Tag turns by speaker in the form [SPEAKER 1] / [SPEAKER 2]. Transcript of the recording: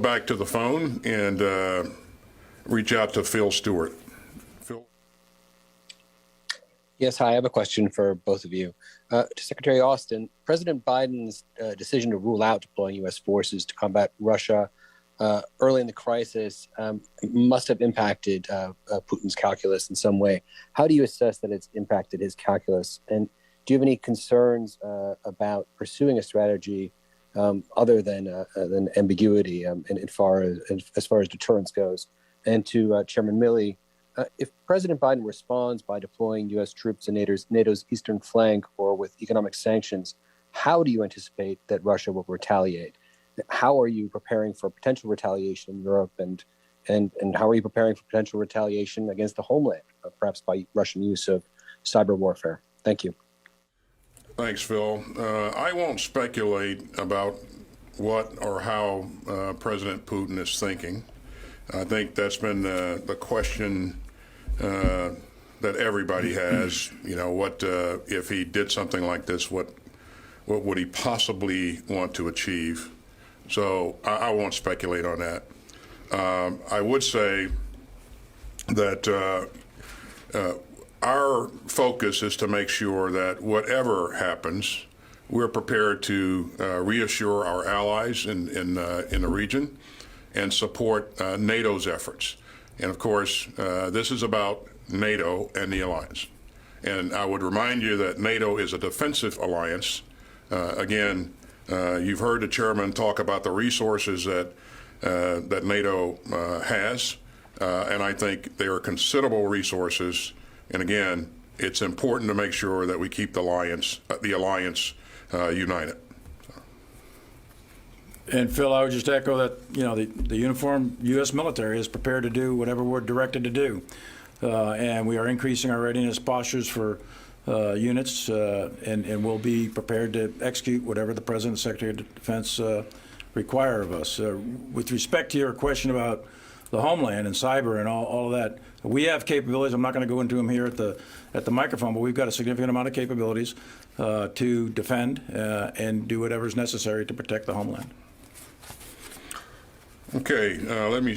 [SPEAKER 1] back to the phone and reach out to Phil Stewart. Phil?
[SPEAKER 2] Yes, hi. I have a question for both of you. To Secretary Austin, President Biden's decision to rule out deploying U.S. forces to combat Russia early in the crisis must have impacted Putin's calculus in some way. How do you assess that it's impacted his calculus? And do you have any concerns about pursuing a strategy other than ambiguity as far as deterrence goes? And to Chairman Milley, if President Biden responds by deploying U.S. troops in NATO's eastern flank or with economic sanctions, how do you anticipate that Russia will retaliate? How are you preparing for potential retaliation in Europe, and how are you preparing for potential retaliation against the homeland, perhaps by Russian use of cyber warfare? Thank you.
[SPEAKER 1] Thanks, Phil. I won't speculate about what or how President Putin is thinking. I think that's been the question that everybody has. You know, what if he did something like this? What would he possibly want to achieve? So I won't speculate on that. I would say that our focus is to make sure that whatever happens, we're prepared to reassure our allies in the region and support NATO's efforts. And of course, this is about NATO and the alliance. And I would remind you that NATO is a defensive alliance. Again, you've heard the chairman talk about the resources that NATO has, and I think they are considerable resources. And again, it's important to make sure that we keep the alliance united.
[SPEAKER 3] And Phil, I would just echo that, you know, the uniformed U.S. military is prepared to do whatever we're directed to do. And we are increasing our readiness postures for units, and we'll be prepared to execute whatever the President and Secretary of Defense require of us. With respect to your question about the homeland and cyber and all of that, we have capabilities. I'm not going to go into them here at the microphone, but we've got a significant amount of capabilities to defend and do whatever is necessary to protect the homeland.
[SPEAKER 1] Okay, let me